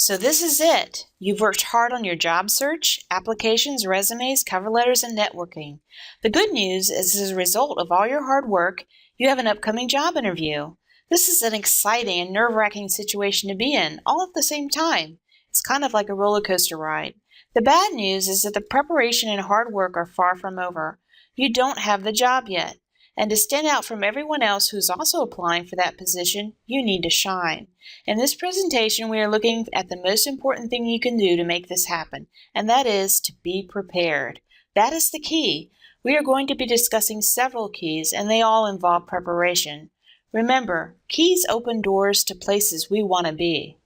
So this is it. You've worked hard on your job search, applications, resumes, cover letters, and networking. The good news is as a result of all your hard work, you have an upcoming job interview. This is an exciting and nerve-wracking situation to be in, all at the same time. It's kind of like a roller coaster ride. The bad news is that the preparation and hard work are far from over. You don't have the job yet. And to stand out from everyone else who's also applying for that position, you need to shine. In this presentation, we are looking at the most important thing you can do to make this happen, and that is to be prepared. That is the key. We are going to be discussing several keys, and they all involve preparation. Remember, keys open doors to places we want to be.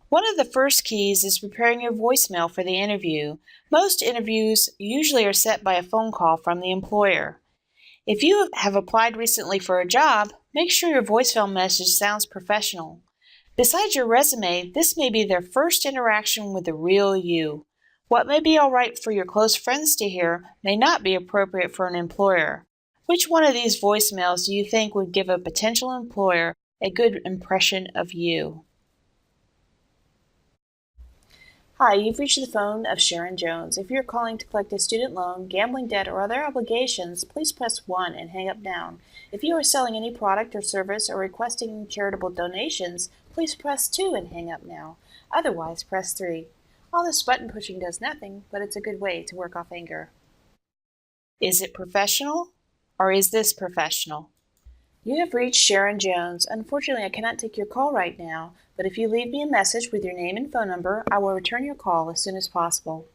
One of the first keys is preparing your voicemail for the interview. Most interviews usually are set by a phone call from the employer. If you have applied recently for a job, make sure your voicemail message sounds professional. Besides your resume, this may be their first interaction with the real you. What may be all right for your close friends to hear may not be appropriate for an employer. Which one of these voicemails do you think would give a potential employer a good impression of you? Hi, you've reached the phone of Sharon Jones. If you're calling to collect a student loan, gambling debt, or other obligations, please press 1 and hang up now. If you are selling any product or service or requesting charitable donations, please press 2 and hang up now. Otherwise, press 3. All this button pushing does nothing, but it's a good way to work off anger. Is it professional, or is this professional? You have reached Sharon Jones. Unfortunately, I cannot take your call right now, but if you leave me a message with your name and phone number, I will return your call as soon as possible.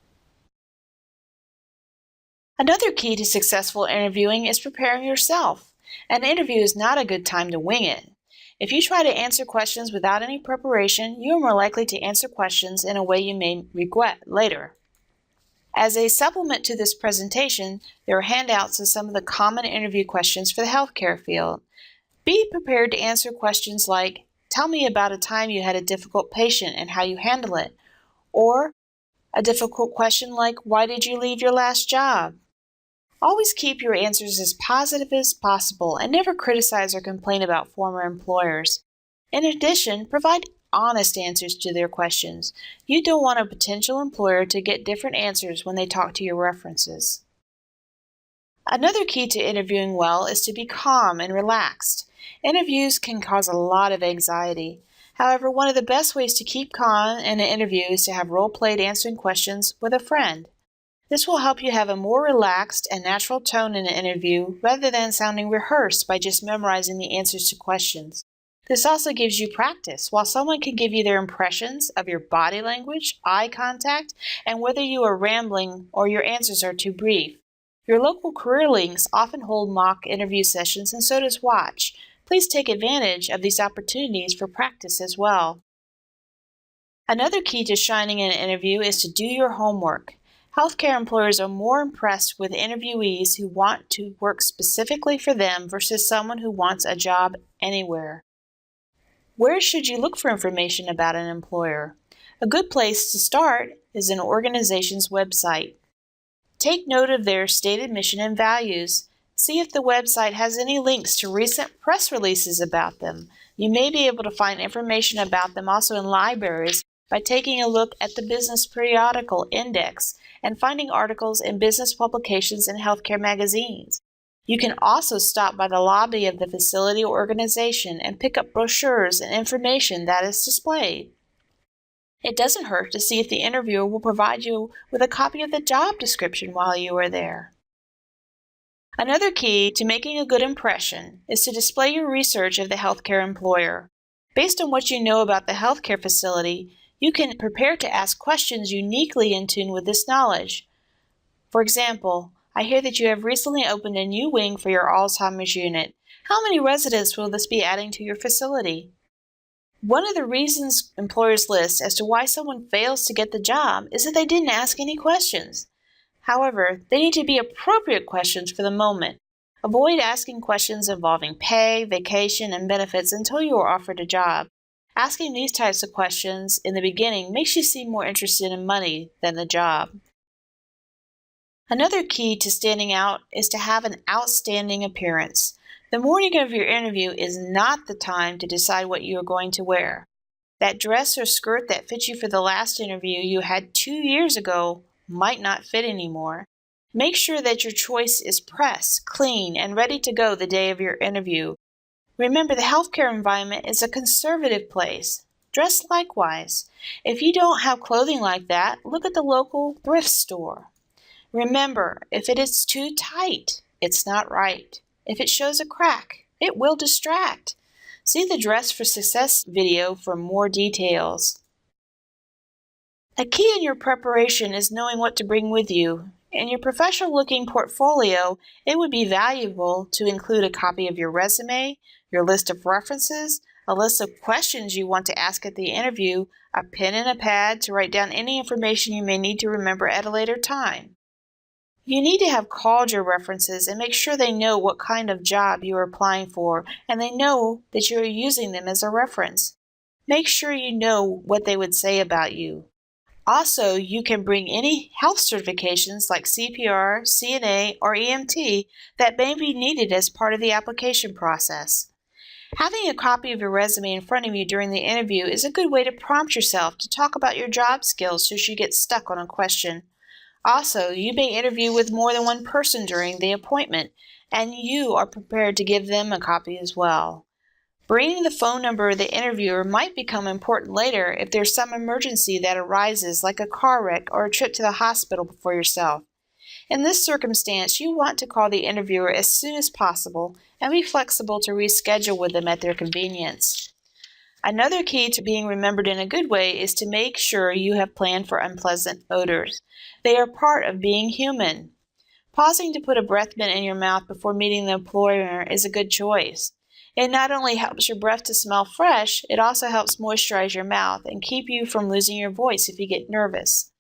Another key to successful interviewing is preparing yourself. An interview is not a good time to wing it. If you try to answer questions without any preparation, you are more likely to answer questions in a way you may regret later. As a supplement to this presentation, there are handouts of some of the common interview questions for the healthcare field. Be prepared to answer questions like, tell me about a time you had a difficult patient and how you handle it, or a difficult question like, why did you leave your last job? Always keep your answers as positive as possible and never criticize or complain about former employers. In addition, provide honest answers to their questions. You don't want a potential employer to get different answers when they talk to your references. Another key to interviewing well is to be calm and relaxed. Interviews can cause a lot of anxiety. However, one of the best ways to keep calm in an interview is to have role-played answering questions with a friend. This will help you have a more relaxed and natural tone in an interview rather than sounding rehearsed by just memorizing the answers to questions. This also gives you practice, while someone can give you their impressions of your body language, eye contact, and whether you are rambling or your answers are too brief. Your local career links often hold mock interview sessions, and so does Watch. Please take advantage of these opportunities for practice as well. Another key to shining in an interview is to do your homework. Healthcare employers are more impressed with interviewees who want to work specifically for them versus someone who wants a job anywhere. Where should you look for information about an employer? A good place to start is an organization's website. Take note of their stated mission and values. See if the website has any links to recent press releases about them. You may be able to find information about them also in libraries by taking a look at the Business Periodical Index and finding articles in business publications and healthcare magazines. You can also stop by the lobby of the facility or organization and pick up brochures and information that is displayed. It doesn't hurt to see if the interviewer will provide you with a copy of the job description while you are there. Another key to making a good impression is to display your research of the healthcare employer. Based on what you know about the healthcare facility, you can prepare to ask questions uniquely in tune with this knowledge. For example, I hear that you have recently opened a new wing for your Alzheimer's unit. How many residents will this be adding to your facility? One of the reasons employers list as to why someone fails to get the job is that they didn't ask any questions. However, they need to be appropriate questions for the moment. Avoid asking questions involving pay, vacation, and benefits until you are offered a job. Asking these types of questions in the beginning makes you seem more interested in money than the job. Another key to standing out is to have an outstanding appearance. The morning of your interview is not the time to decide what you are going to wear. That dress or skirt that fit you for the last interview you had 2 years ago might not fit anymore. Make sure that your choice is pressed, clean, and ready to go the day of your interview. Remember, the healthcare environment is a conservative place. Dress likewise. If you don't have clothing like that, look at the local thrift store. Remember, if it is too tight, it's not right. If it shows a crack, it will distract. See the Dress for Success video for more details. A key in your preparation is knowing what to bring with you. In your professional-looking portfolio, it would be valuable to include a copy of your resume, your list of references, a list of questions you want to ask at the interview, a pen and a pad to write down any information you may need to remember at a later time. You need to have called your references and make sure they know what kind of job you are applying for and they know that you are using them as a reference. Make sure you know what they would say about you. Also, you can bring any health certifications like CPR, CNA, or EMT that may be needed as part of the application process. Having a copy of your resume in front of you during the interview is a good way to prompt yourself to talk about your job skills so you get stuck on a question. Also, you may interview with more than one person during the appointment, and you are prepared to give them a copy as well. Bringing the phone number of the interviewer might become important later if there's some emergency that arises, like a car wreck or a trip to the hospital for yourself. In this circumstance, you want to call the interviewer as soon as possible and be flexible to reschedule with them at their convenience. Another key to being remembered in a good way is to make sure you have planned for unpleasant odors. They are part of being human. Pausing to put a breath mint in your mouth before meeting the employer is a good choice. It not only helps your breath to smell fresh, it also helps moisturize your mouth and keep you from losing your voice if you get nervous.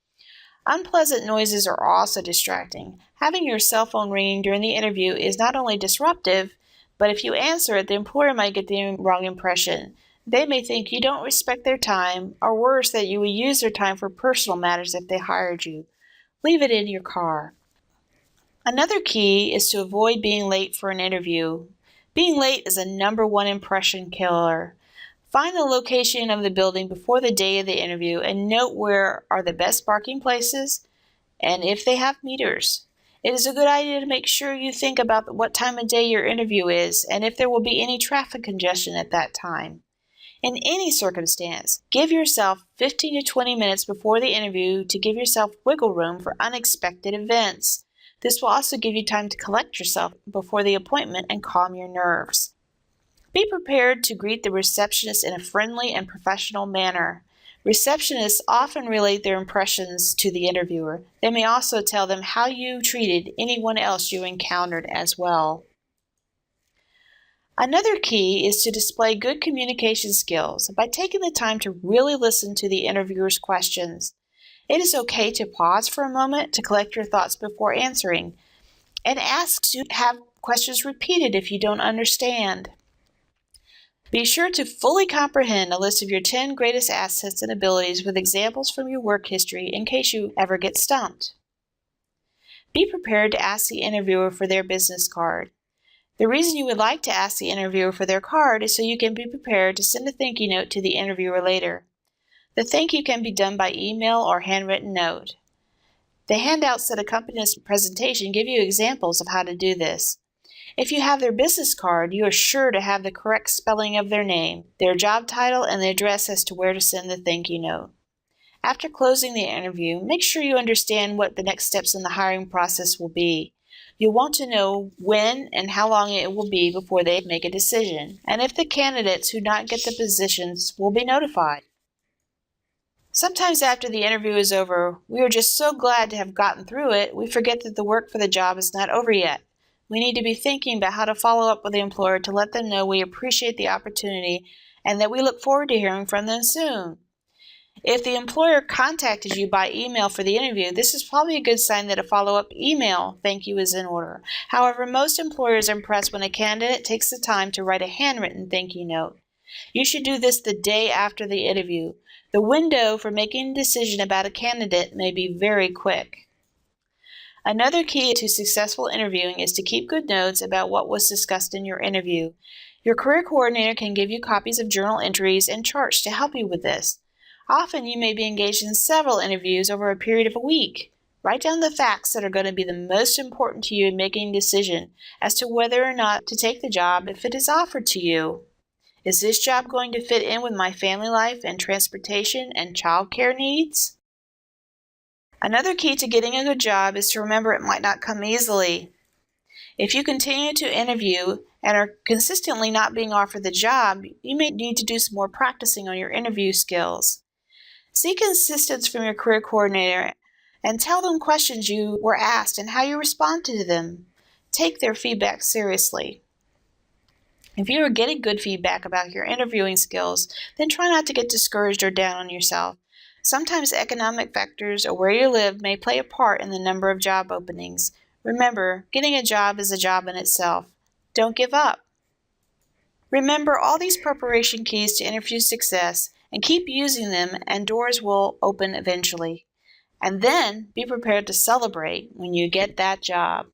Unpleasant noises are also distracting. Having your cell phone ringing during the interview is not only disruptive, but if you answer it, the employer might get the wrong impression. They may think you don't respect their time, or worse, that you would use their time for personal matters if they hired you. Leave it in your car. Another key is to avoid being late for an interview. Being late is a #1 impression killer. Find the location of the building before the day of the interview and note where are the best parking places and if they have meters. It is a good idea to make sure you think about what time of day your interview is and if there will be any traffic congestion at that time. In any circumstance, give yourself 15 to 20 minutes before the interview to give yourself wiggle room for unexpected events. This will also give you time to collect yourself before the appointment and calm your nerves. Be prepared to greet the receptionist in a friendly and professional manner. Receptionists often relate their impressions to the interviewer. They may also tell them how you treated anyone else you encountered as well. Another key is to display good communication skills by taking the time to really listen to the interviewer's questions. It is okay to pause for a moment to collect your thoughts before answering, and ask to have questions repeated if you don't understand. Be sure to fully comprehend a list of your 10 greatest assets and abilities with examples from your work history in case you ever get stumped. Be prepared to ask the interviewer for their business card. The reason you would like to ask the interviewer for their card is so you can be prepared to send a thank you note to the interviewer later. The thank you can be done by email or handwritten note. The handouts that accompany this presentation give you examples of how to do this. If you have their business card, you are sure to have the correct spelling of their name, their job title, and the address as to where to send the thank you note. After closing the interview, make sure you understand what the next steps in the hiring process will be. You'll want to know when and how long it will be before they make a decision, and if the candidates who not get the positions will be notified. Sometimes after the interview is over, we are just so glad to have gotten through it, we forget that the work for the job is not over yet. We need to be thinking about how to follow up with the employer to let them know we appreciate the opportunity and that we look forward to hearing from them soon. If the employer contacted you by email for the interview, this is probably a good sign that a follow-up email thank you is in order. However, most employers are impressed when a candidate takes the time to write a handwritten thank you note. You should do this the day after the interview. The window for making a decision about a candidate may be very quick. Another key to successful interviewing is to keep good notes about what was discussed in your interview. Your career coordinator can give you copies of journal entries and charts to help you with this. Often you may be engaged in several interviews over a period of a week. Write down the facts that are going to be the most important to you in making a decision as to whether or not to take the job if it is offered to you. Is this job going to fit in with my family life and transportation and childcare needs? Another key to getting a good job is to remember it might not come easily. If you continue to interview and are consistently not being offered the job, you may need to do some more practicing on your interview skills. Seek assistance from your career coordinator and tell them questions you were asked and how you responded to them. Take their feedback seriously. If you are getting good feedback about your interviewing skills, then try not to get discouraged or down on yourself. Sometimes economic factors or where you live may play a part in the number of job openings. Remember, getting a job is a job in itself. Don't give up. Remember all these preparation keys to interview success and keep using them, and doors will open eventually. And then be prepared to celebrate when you get that job.